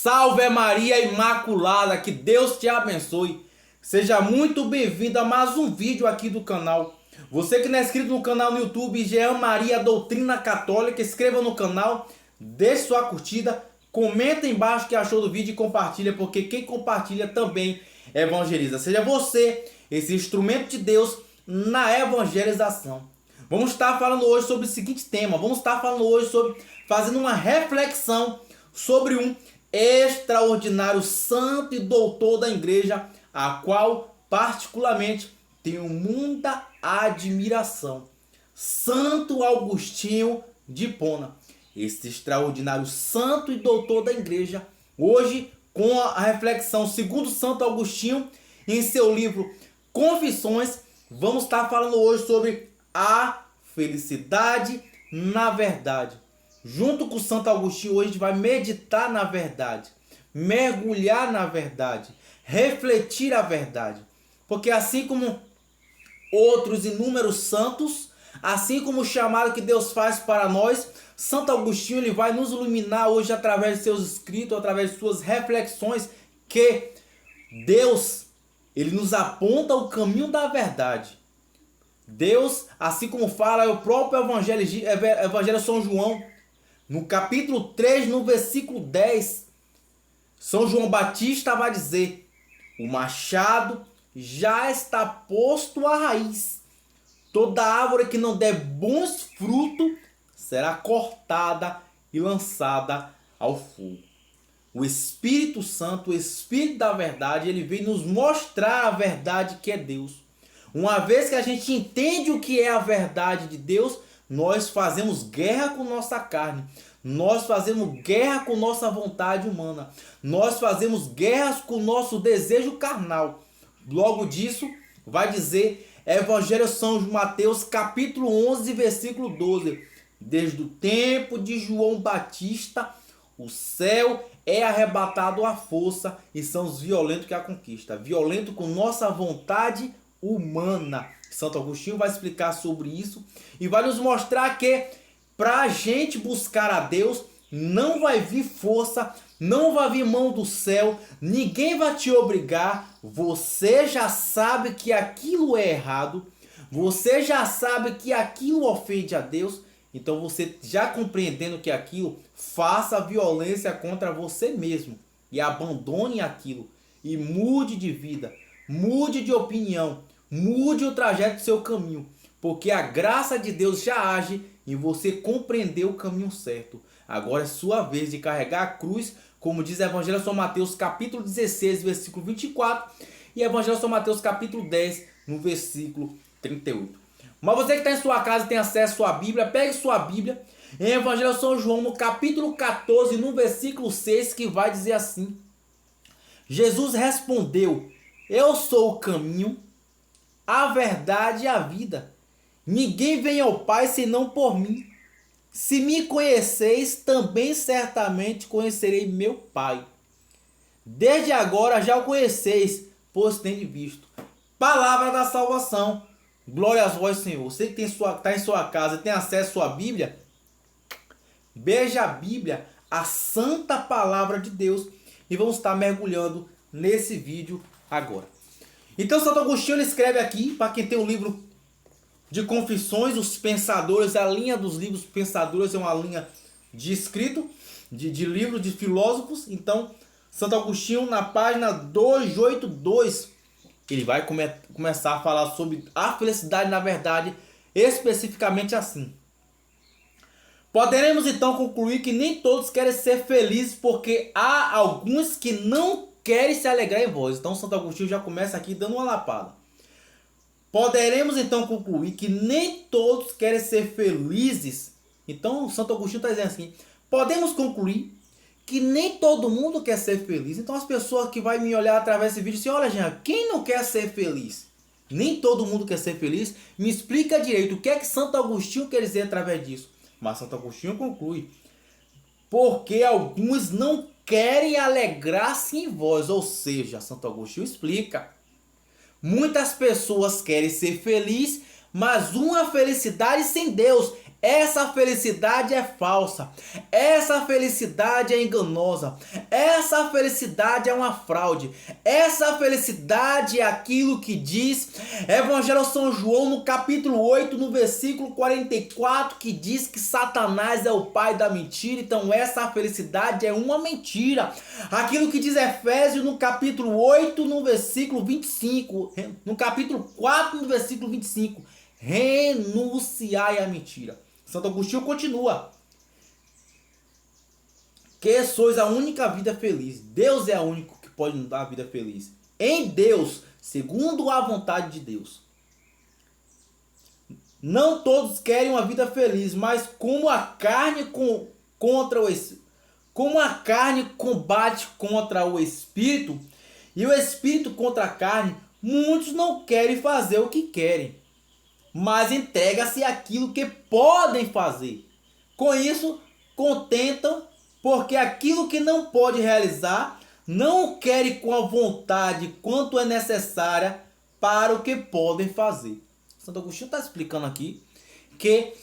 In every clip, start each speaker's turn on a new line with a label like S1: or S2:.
S1: Salve Maria Imaculada, que Deus te abençoe. Seja muito bem-vindo a mais um vídeo aqui do canal. Você que não é inscrito no canal no YouTube, Jean Maria Doutrina Católica, inscreva no canal, deixe sua curtida, comenta embaixo o que achou do vídeo e compartilha, porque quem compartilha também evangeliza. Seja você esse instrumento de Deus na evangelização. Vamos estar falando hoje sobre o seguinte tema. Vamos estar falando hoje sobre, fazendo uma reflexão sobre um extraordinário santo e doutor da igreja, a qual particularmente tenho muita admiração. Santo Agostinho de Hipona. Esse extraordinário santo e doutor da igreja, hoje com a reflexão segundo Santo Agostinho, em seu livro Confissões, vamos estar falando hoje sobre a felicidade na verdade. Junto com Santo Agostinho, hoje a gente vai meditar na verdade, mergulhar na verdade, refletir a verdade. Porque assim como outros inúmeros santos, assim como o chamado que Deus faz para nós, Santo Agostinho ele vai nos iluminar hoje através de seus escritos, através de suas reflexões, que Deus ele nos aponta o caminho da verdade. Deus, assim como fala o próprio Evangelho São João, no capítulo 3, no versículo 10, São João Batista vai dizer: o machado já está posto à raiz. Toda árvore que não der bons frutos será cortada e lançada ao fogo. O Espírito Santo, o Espírito da verdade, ele vem nos mostrar a verdade que é Deus. Uma vez que a gente entende o que é a verdade de Deus, nós fazemos guerra com nossa carne. Nós fazemos guerra com nossa vontade humana. Nós fazemos guerras com nosso desejo carnal. Logo disso, vai dizer Evangelho São Mateus, capítulo 11, versículo 12. Desde o tempo de João Batista, o céu é arrebatado à força e são os violentos que a conquistam. Violento com nossa vontade humana. Santo Agostinho vai explicar sobre isso e vai nos mostrar que para a gente buscar a Deus não vai vir força, não vai vir mão do céu, ninguém vai te obrigar. Você já sabe que aquilo é errado, você já sabe que aquilo ofende a Deus, então você já compreendendo que aquilo, faça violência contra você mesmo e abandone aquilo e mude de vida, mude de opinião, mude o trajeto do seu caminho, porque a graça de Deus já age e você compreendeu o caminho certo. Agora é sua vez de carregar a cruz, como diz o Evangelho São Mateus capítulo 16, versículo 24 e Evangelho São Mateus capítulo 10, no versículo 38. Mas você que está em sua casa e tem acesso à sua Bíblia, pegue sua Bíblia em Evangelho São João, no capítulo 14, no versículo 6, que vai dizer assim: Jesus respondeu: eu sou o caminho, a verdade e a vida. Ninguém vem ao Pai senão por mim. Se me conheceis, também certamente conhecerei meu Pai. Desde agora já o conheceis, pois tendes visto. Palavra da salvação. Glória a vós, Senhor. Você que está em sua casa e tem acesso à sua Bíblia, beija a Bíblia, a santa palavra de Deus, e vamos estar mergulhando nesse vídeo agora. Então Santo Agostinho ele escreve aqui, para quem tem o livro de Confissões, os Pensadores, a linha dos livros Pensadores é uma linha de escrito, de livro de filósofos. Então Santo Agostinho, na página 282, ele vai começar a falar sobre a felicidade na verdade, especificamente assim: poderemos então concluir que nem todos querem ser felizes, porque há alguns que não querem se alegrar em vós. Então Santo Agostinho já começa aqui dando uma lapada. Poderemos então concluir que nem todos querem ser felizes. Então Santo Agostinho está dizendo assim: podemos concluir que nem todo mundo quer ser feliz. Então as pessoas que vão me olhar através desse vídeo, assim: olha, Jean, quem não quer ser feliz? Nem todo mundo quer ser feliz. Me explica direito o que é que Santo Agostinho quer dizer através disso. Mas Santo Agostinho conclui: porque alguns não querem alegrar-se em vós. Ou seja, Santo Agostinho explica: muitas pessoas querem ser felizes, mas uma felicidade sem Deus. Essa felicidade é falsa, essa felicidade é enganosa, Essa felicidade é uma fraude. Essa felicidade é aquilo que diz Evangelho de São João no capítulo 8, no versículo 44, que diz que Satanás é o pai da mentira. Então essa felicidade é uma mentira. Aquilo que diz Efésios no capítulo 8, no versículo 25, no capítulo 4, no versículo 25, renunciai à mentira. Santo Agostinho continua: que sois a única vida feliz. Deus é o único que pode nos dar a vida feliz. Em Deus, segundo a vontade de Deus. Não todos querem uma vida feliz, mas como a carne combate contra o espírito e o espírito contra a carne, muitos não querem fazer o que querem, mas entregam-se àquilo que podem fazer. Com isso, contentam, porque aquilo que não pode realizar, não querem com a vontade quanto é necessária para o que podem fazer. Santo Agostinho está explicando aqui que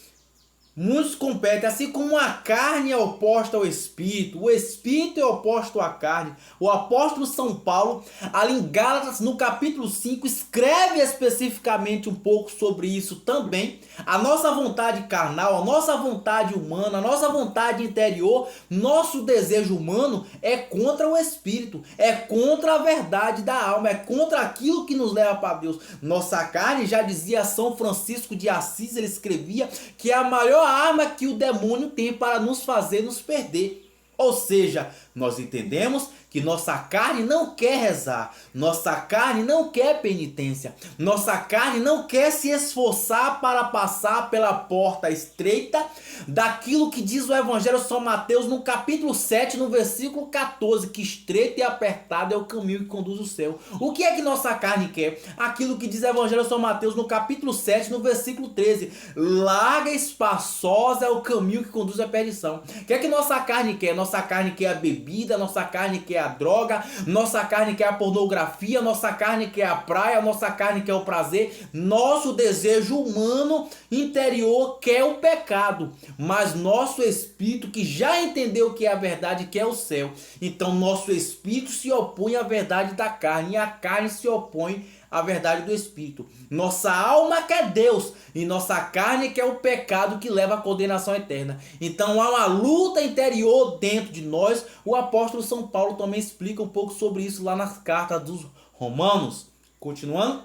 S1: muitos competem, assim como a carne é oposta ao espírito, o espírito é oposto à carne. O apóstolo São Paulo, ali em Gálatas, no capítulo 5, escreve especificamente um pouco sobre isso também. A nossa vontade carnal, a nossa vontade humana, a nossa vontade interior, nosso desejo humano é contra o espírito, é contra a verdade da alma, é contra aquilo que nos leva para Deus. Nossa carne, já dizia São Francisco de Assis, ele escrevia que é a maior arma que o demônio tem para nos fazer nos perder. Ou seja, nós entendemos que nossa carne não quer rezar, nossa carne não quer penitência, nossa carne não quer se esforçar para passar pela porta estreita daquilo que diz o Evangelho de São Mateus no capítulo 7, no versículo 14, que estreito e apertado é o caminho que conduz ao céu. O que é que nossa carne quer? Aquilo que diz o Evangelho de São Mateus no capítulo 7, no versículo 13, larga e espaçosa é o caminho que conduz à perdição. O que é que nossa carne quer? Nossa carne quer a bebida, nossa carne quer a droga, nossa carne quer a pornografia, nossa carne quer a praia, nossa carne quer o prazer, nosso desejo humano interior quer o pecado, mas nosso espírito, que já entendeu o que é a verdade, quer o céu. Então nosso espírito se opõe à verdade da carne e a carne se opõe à verdade do espírito. Nossa alma quer Deus e nossa carne quer o pecado que leva à condenação eterna. Então há uma luta interior dentro de nós. O apóstolo São Paulo também explica um pouco sobre isso lá nas cartas dos Romanos. Continuando,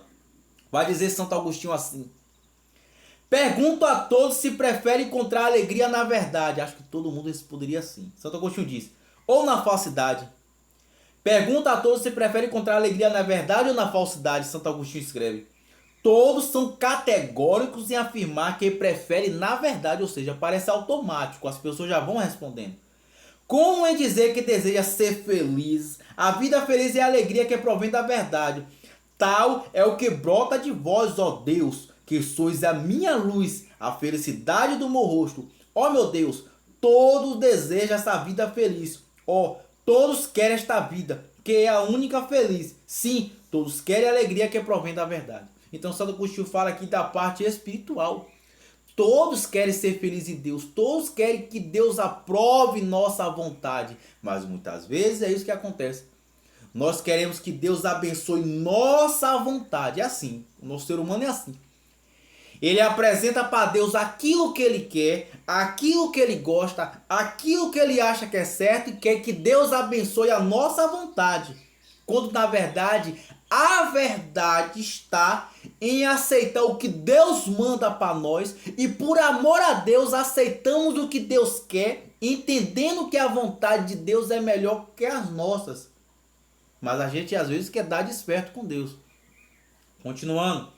S1: vai dizer Santo Agostinho assim: pergunto a todos se preferem encontrar alegria na verdade. Acho que todo mundo responderia assim. Santo Agostinho diz: ou na falsidade. Pergunta a todos se preferem encontrar alegria na verdade ou na falsidade. Santo Agostinho escreve: todos são categóricos em afirmar que preferem na verdade, ou seja, parece automático, as pessoas já vão respondendo. Como em dizer que deseja ser feliz? A vida feliz é a alegria que provém da verdade. Tal é o que brota de vós, ó Deus, que sois a minha luz, a felicidade do meu rosto. Ó meu Deus, todos desejam essa vida feliz. Ó, todos querem esta vida, que é a única feliz. Sim, todos querem a alegria que provém da verdade. Então Santo Agostinho fala aqui da parte espiritual. Todos querem ser felizes em Deus. Todos querem que Deus aprove nossa vontade. Mas muitas vezes é isso que acontece. Nós queremos que Deus abençoe nossa vontade. É assim. O nosso ser humano é assim. Ele apresenta para Deus aquilo que ele quer, aquilo que ele gosta, aquilo que ele acha que é certo e quer que Deus abençoe a nossa vontade. Quando na verdade, a verdade está em aceitar o que Deus manda para nós e por amor a Deus aceitamos o que Deus quer, entendendo que a vontade de Deus é melhor que as nossas. Mas a gente às vezes quer dar de esperto com Deus. Continuando.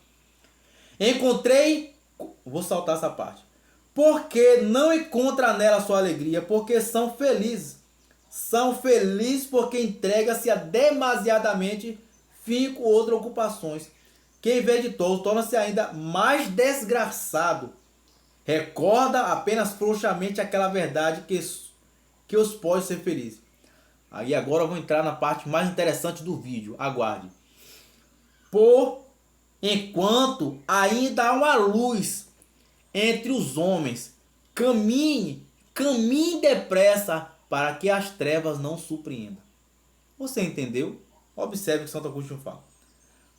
S1: Vou saltar essa parte. Porque não encontra nela sua alegria, porque são felizes. São felizes porque entrega-se a demasiadamente fim com outras ocupações. Quem vê de todos torna-se ainda mais desgraçado. Recorda apenas frouxamente aquela verdade que os pode ser felizes. Aí agora eu vou entrar na parte mais interessante do vídeo. Aguarde. Enquanto ainda há uma luz entre os homens, caminhe depressa, para que as trevas não surpreendam. Você entendeu? Observe o que Santo Agostinho fala.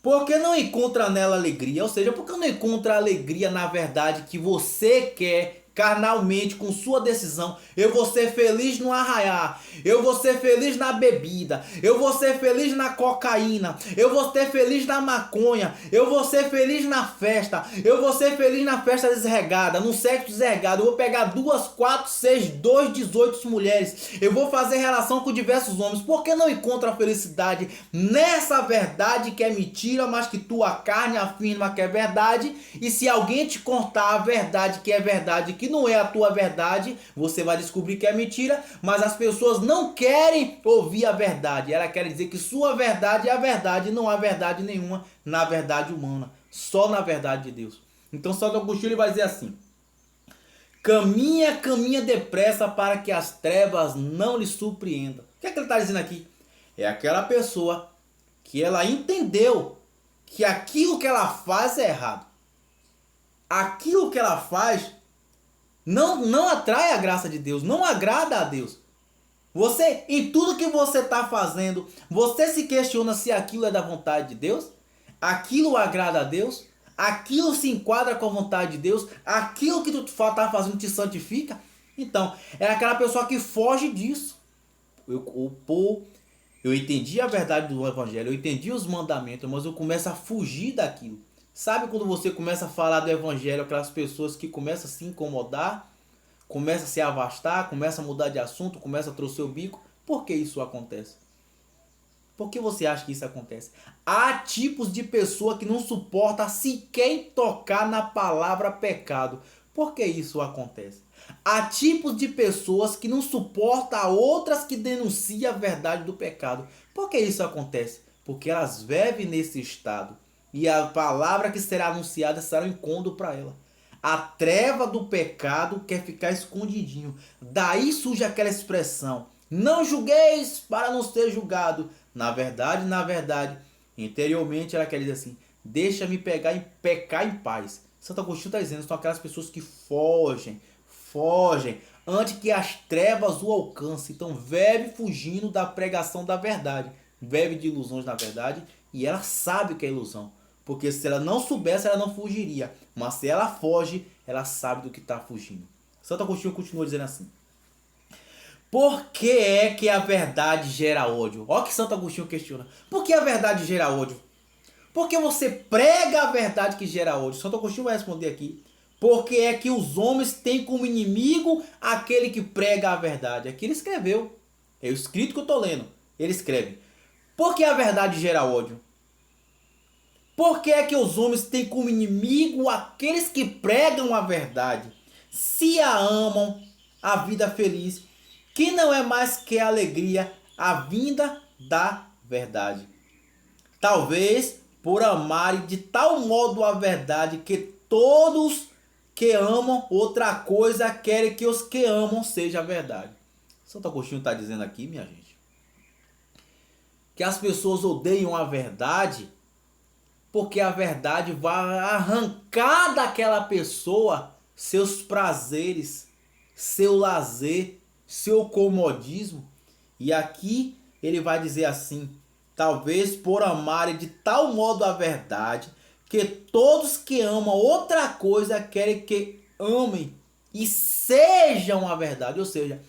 S1: Porque não encontra nela alegria, ou seja, porque não encontra alegria na verdade que você quer carnalmente com sua decisão. Eu vou ser feliz no arraiar, eu vou ser feliz na bebida, eu vou ser feliz na cocaína, eu vou ser feliz na maconha, eu vou ser feliz na festa, eu vou ser feliz na festa desregada, no sexo desregado, eu vou pegar 2, 4, 6, 2, 18 mulheres, eu vou fazer relação com diversos homens. Porque não encontra a felicidade nessa verdade que é mentira, mas que tua carne afirma que é verdade. E se alguém te contar a verdade que é verdade, que não é a tua verdade, você vai descobrir que é mentira. Mas as pessoas não querem ouvir a verdade. Ela quer dizer que sua verdade é a verdade. Não há verdade nenhuma na verdade humana, só na verdade de Deus. Então Santo Agostinho ele vai dizer assim: caminha, caminha depressa para que as trevas não lhe surpreendam. O que é que ele está dizendo aqui? É aquela pessoa que ela entendeu que aquilo que ela faz é errado. Aquilo que ela faz não atrai a graça de Deus, não agrada a Deus. Você, em tudo que você está fazendo, você se questiona se aquilo é da vontade de Deus? Aquilo agrada a Deus? Aquilo se enquadra com a vontade de Deus? Aquilo que tu está fazendo te santifica? Então, é aquela pessoa que foge disso. Eu entendi a verdade do evangelho, eu entendi os mandamentos, mas eu começo a fugir daquilo. Sabe quando você começa a falar do evangelho, aquelas pessoas que começam a se incomodar, começam a se afastar, começam a mudar de assunto, começam a torcer o bico? Por que isso acontece? Por que você acha que isso acontece? Há tipos de pessoa que não suporta sequer tocar na palavra pecado. Por que isso acontece? Há tipos de pessoas que não suportam outras que denunciam a verdade do pecado. Por que isso acontece? Porque elas vivem nesse estado. E a palavra que será anunciada será um encontro para ela. A treva do pecado quer ficar escondidinho. Daí surge aquela expressão: não julgueis para não ser julgado. Na verdade, interiormente ela quer dizer assim: deixa-me pecar em paz. Santo Agostinho está dizendo, são aquelas pessoas que fogem antes que as trevas o alcancem. Então vive fugindo da pregação da verdade, vive de ilusões na verdade, e ela sabe que é ilusão. Porque se ela não soubesse, ela não fugiria. Mas se ela foge, ela sabe do que está fugindo. Santo Agostinho continua dizendo assim: por que é que a verdade gera ódio? Olha que Santo Agostinho questiona. Por que a verdade gera ódio? Porque você prega a verdade que gera ódio. Santo Agostinho vai responder aqui: porque é que os homens têm como inimigo aquele que prega a verdade. Aqui ele escreveu. É o escrito que eu estou lendo. Ele escreve: por que a verdade gera ódio? Por que é que os homens têm como inimigo aqueles que pregam a verdade? Se a amam, a vida feliz, que não é mais que a alegria, a vinda da verdade. Talvez por amarem de tal modo a verdade que todos que amam outra coisa querem que os que amam seja a verdade. Santo Agostinho está dizendo aqui, minha gente, que as pessoas odeiam a verdade porque a verdade vai arrancar daquela pessoa seus prazeres, seu lazer, seu comodismo. E aqui ele vai dizer assim: talvez por amarem de tal modo a verdade, que todos que amam outra coisa querem que amem e sejam a verdade. Ou seja,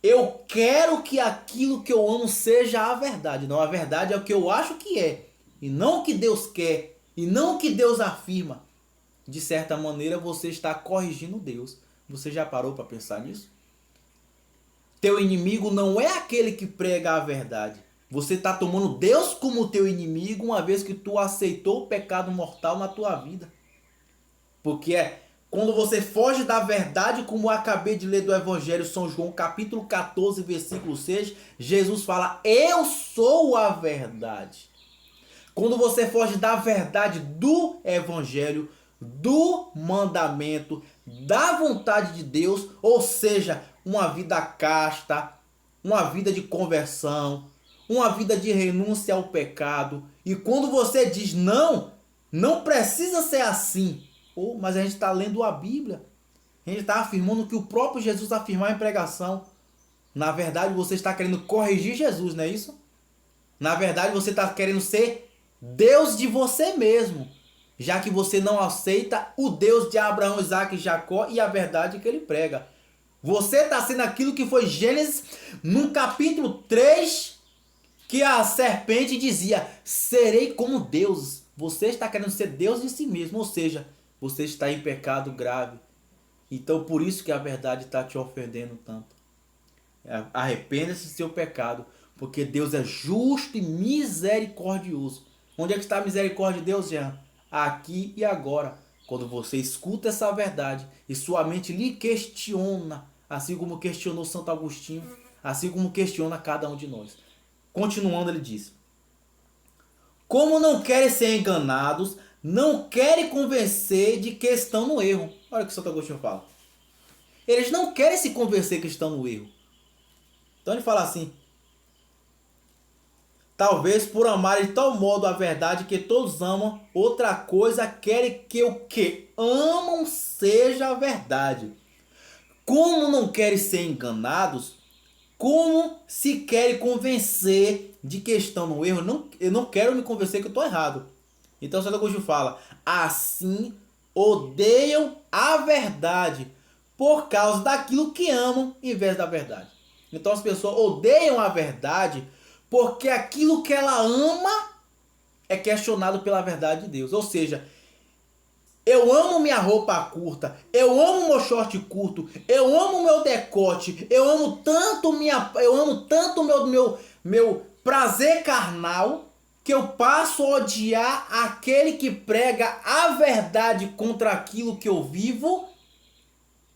S1: eu quero que aquilo que eu amo seja a verdade. Não, a verdade é o que eu acho que é, e não o que Deus quer, e não o que Deus afirma. De certa maneira você está corrigindo Deus. Você já parou para pensar nisso? Teu inimigo não é aquele que prega a verdade. Você está tomando Deus como teu inimigo uma vez que tu aceitou o pecado mortal na tua vida. Porque quando você foge da verdade, como eu acabei de ler do Evangelho São João, capítulo 14, versículo 6, Jesus fala: eu sou a verdade. Quando você foge da verdade do Evangelho, do mandamento, da vontade de Deus, ou seja, uma vida casta, uma vida de conversão, uma vida de renúncia ao pecado. E quando você diz não, não precisa ser assim. Mas a gente está lendo a Bíblia. A gente está afirmando o que o próprio Jesus afirmou em pregação. Na verdade, você está querendo corrigir Jesus, não é isso? Na verdade, você está querendo ser Deus de você mesmo, já que você não aceita o Deus de Abraão, Isaac e Jacó e a verdade que ele prega. Você está sendo aquilo que foi Gênesis no capítulo 3, que a serpente dizia: serei como Deus. Você está querendo ser Deus de si mesmo, ou seja, você está em pecado grave. Então por isso que a verdade está te ofendendo tanto. Arrependa-se do seu pecado, porque Deus é justo e misericordioso. Onde é que está a misericórdia de Deus, Jean? Aqui e agora. Quando você escuta essa verdade e sua mente lhe questiona, assim como questionou Santo Agostinho, assim como questiona cada um de nós. Continuando, ele diz: como não querem ser enganados, não querem convencer de que estão no erro. Olha o que Santo Agostinho fala. Eles não querem se convencer que estão no erro. Então ele fala assim: talvez por amar de tal modo a verdade que todos amam, outra coisa querem que o que amam seja a verdade. Como não querem ser enganados, como se querem convencer de que estão no erro, eu não quero me convencer que eu estou errado. Então Santo Agostinho fala: assim odeiam a verdade por causa daquilo que amam em vez da verdade. Então as pessoas odeiam a verdade porque aquilo que ela ama é questionado pela verdade de Deus. Ou seja, eu amo minha roupa curta, eu amo meu short curto, eu amo meu decote, eu amo tanto meu prazer carnal, que eu passo a odiar aquele que prega a verdade contra aquilo que eu vivo.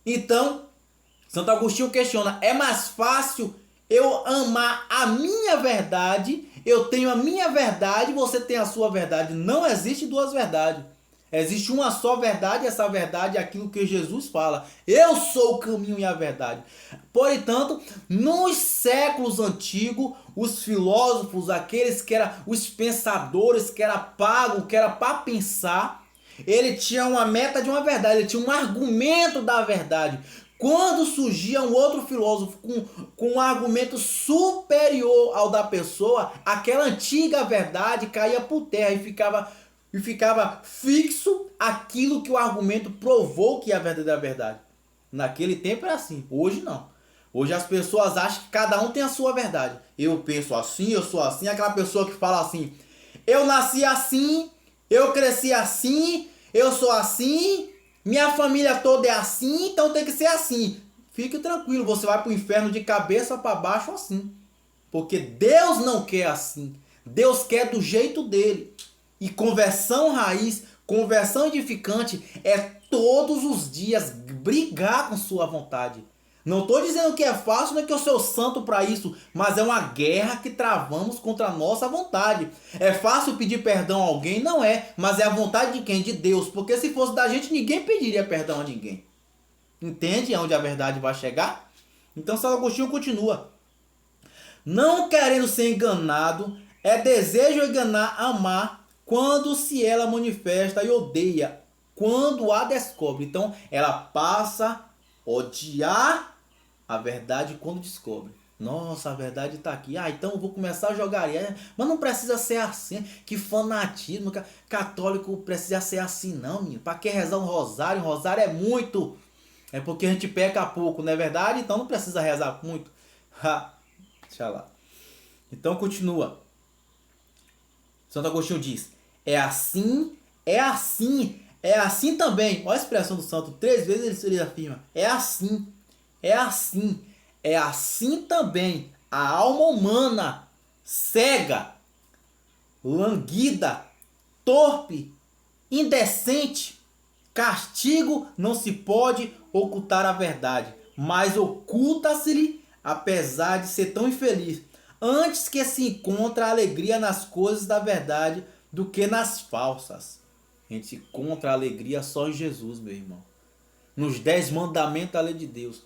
S1: Então, Santo Agostinho questiona: é mais fácil eu amar a minha verdade? Eu tenho a minha verdade, você tem a sua verdade. Não existe duas verdades. Existe uma só verdade, essa verdade é aquilo que Jesus fala: eu sou o caminho e a verdade. Portanto, nos séculos antigos, os filósofos, aqueles que eram os pensadores, que era pago, que era para pensar, ele tinha uma meta de uma verdade, ele tinha um argumento da verdade. Quando surgia um outro filósofo com um argumento superior ao da pessoa, aquela antiga verdade caía por terra e ficava fixo aquilo que o argumento provou que é a verdadeira verdade. Naquele tempo era assim, hoje não. Hoje as pessoas acham que cada um tem a sua verdade. Eu penso assim, eu sou assim. Aquela pessoa que fala assim: eu nasci assim, eu cresci assim, eu sou assim, minha família toda é assim, então tem que ser assim. Fique tranquilo, você vai para o inferno de cabeça para baixo assim. Porque Deus não quer assim. Deus quer do jeito dele. E conversão raiz, conversão edificante é todos os dias brigar com sua vontade. Não estou dizendo que é fácil, nem que eu sou santo para isso, mas é uma guerra que travamos contra a nossa vontade. É fácil pedir perdão a alguém? Não é, mas é a vontade de quem? De Deus. Porque se fosse da gente, ninguém pediria perdão a ninguém. Entende aonde a verdade vai chegar? Então Santo Agostinho continua: não querendo ser enganado, é desejo enganar, amar, quando se ela manifesta, e odeia quando a descobre. Então ela passa a odiar a verdade quando descobre. Nossa, a verdade está aqui. Então eu vou começar a jogar. Mas não precisa ser assim. Que fanatismo. Católico precisa ser assim não, menino. Para que rezar um rosário? Um rosário é muito. É porque a gente peca pouco, não é verdade? Então não precisa rezar muito. Deixa lá. Então continua. Santo Agostinho diz: é assim, é assim, é assim também. Olha a expressão do santo, 3 vezes ele afirma: é assim, é assim, é assim também a alma humana, cega, languida, torpe, indecente. Castigo não se pode ocultar a verdade, mas oculta-se-lhe apesar de ser tão infeliz. Antes que se encontra a alegria nas coisas da verdade do que nas falsas. A gente encontra a alegria só em Jesus, meu irmão. Nos 10 mandamentos da lei de Deus.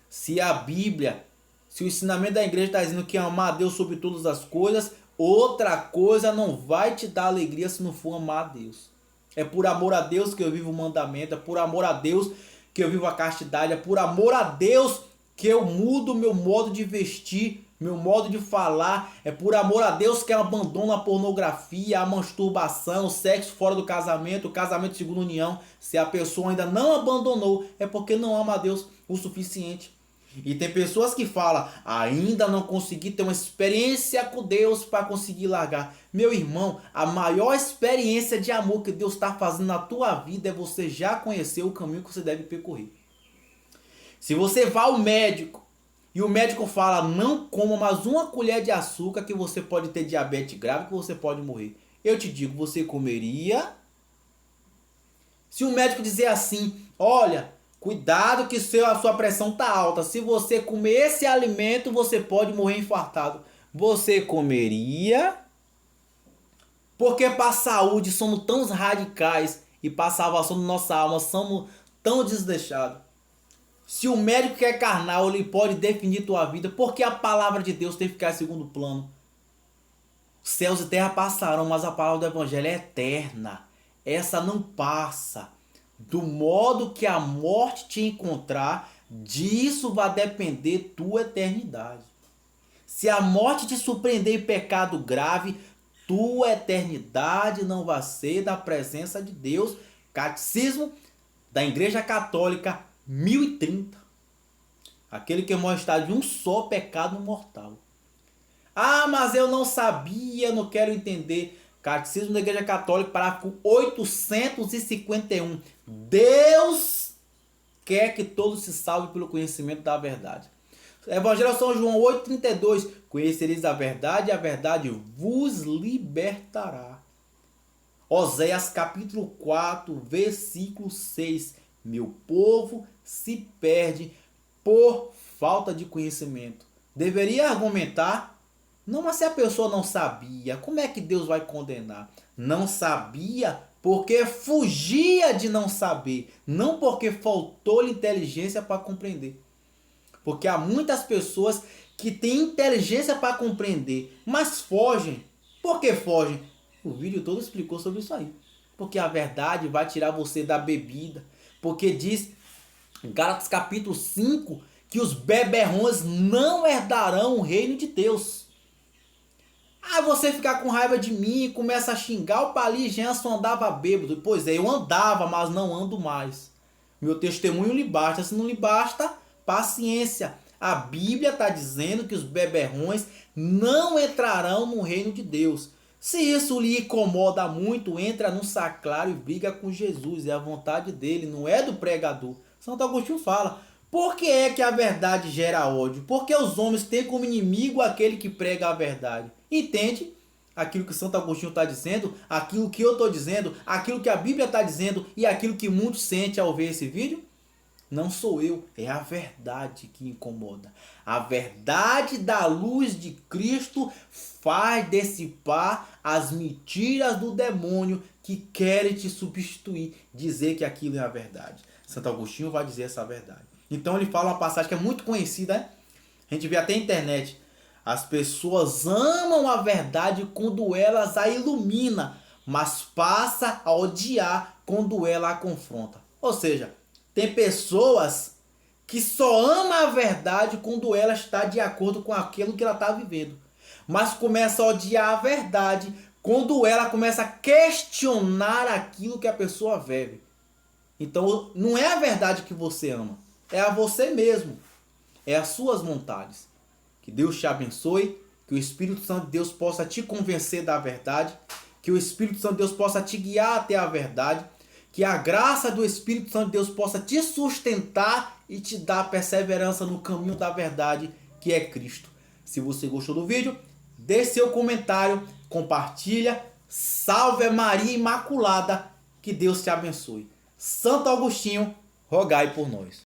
S1: Se a Bíblia, se o ensinamento da igreja está dizendo que amar a Deus sobre todas as coisas, outra coisa não vai te dar alegria se não for amar a Deus. É por amor a Deus que eu vivo o mandamento, é por amor a Deus que eu vivo a castidade, é por amor a Deus que eu mudo meu modo de vestir, meu modo de falar, é por amor a Deus que eu abandono a pornografia, a masturbação, o sexo fora do casamento, o casamento de segunda união. Se a pessoa ainda não abandonou, é porque não ama a Deus o suficiente. E tem pessoas que falam, ainda não consegui ter uma experiência com Deus para conseguir largar. Meu irmão, a maior experiência de amor que Deus está fazendo na tua vida é você já conhecer o caminho que você deve percorrer. Se você vai ao médico e o médico fala, não coma mais uma colher de açúcar que você pode ter diabetes grave, que você pode morrer. Eu te digo, você comeria? Se o médico dizer assim, olha, cuidado que a sua pressão está alta. Se você comer esse alimento, você pode morrer infartado. Você comeria? Porque para a saúde somos tão radicais e para a salvação da nossa alma somos tão desleixados. Se o médico que é carnal, ele pode definir tua vida, porque a palavra de Deus tem que ficar em segundo plano. Céus e terra passarão, mas a palavra do evangelho é eterna. Essa não passa. Do modo que a morte te encontrar, disso vai depender tua eternidade. Se a morte te surpreender em pecado grave, tua eternidade não vai ser da presença de Deus. Catecismo da Igreja Católica 1030. Aquele que morre está de um só pecado mortal. Ah, mas eu não sabia, não quero entender. Catecismo da Igreja Católica, parágrafo 851. Deus quer que todos se salvem pelo conhecimento da verdade. Evangelho de São João 8,32. Conhecereis a verdade e a verdade vos libertará. Oséias capítulo 4, versículo 6. Meu povo se perde por falta de conhecimento. Deveria argumentar? Não, mas se a pessoa não sabia, como é que Deus vai condenar? Não sabia porque fugia de não saber, não porque faltou-lhe inteligência para compreender. Porque há muitas pessoas que têm inteligência para compreender, mas fogem. Por que fogem? O vídeo todo explicou sobre isso aí. Porque a verdade vai tirar você da bebida. Porque diz em Gálatas capítulo 5 que os beberrões não herdarão o reino de Deus. Ah, você ficar com raiva de mim e começa a xingar o Pali Janson andava bêbado. Pois é, eu andava, mas não ando mais. Meu testemunho lhe basta. Se não lhe basta, paciência. A Bíblia está dizendo que os beberrões não entrarão no reino de Deus. Se isso lhe incomoda muito, entra no sacrário e briga com Jesus. É a vontade dele, não é do pregador. Santo Agostinho fala, por que é que a verdade gera ódio? Porque os homens têm como inimigo aquele que prega a verdade. Entende? Aquilo que Santo Agostinho está dizendo, aquilo que eu estou dizendo, aquilo que a Bíblia está dizendo e aquilo que muitos sentem ao ver esse vídeo? Não sou eu, é a verdade que incomoda. A verdade da luz de Cristo faz dissipar as mentiras do demônio que querem te substituir, dizer que aquilo é a verdade. Santo Agostinho vai dizer essa verdade. Então ele fala uma passagem que é muito conhecida, né? A gente vê até na internet. As pessoas amam a verdade quando elas a ilumina, mas passa a odiar quando ela a confronta. Ou seja, tem pessoas que só amam a verdade quando ela está de acordo com aquilo que ela está vivendo. Mas começa a odiar a verdade quando ela começa a questionar aquilo que a pessoa vive. Então não é a verdade que você ama, é a você mesmo, é as suas vontades. Que Deus te abençoe, que o Espírito Santo de Deus possa te convencer da verdade, que o Espírito Santo de Deus possa te guiar até a verdade, que a graça do Espírito Santo de Deus possa te sustentar e te dar perseverança no caminho da verdade, que é Cristo. Se você gostou do vídeo, deixe seu comentário, compartilha, salve Maria Imaculada, que Deus te abençoe. Santo Agostinho, rogai por nós.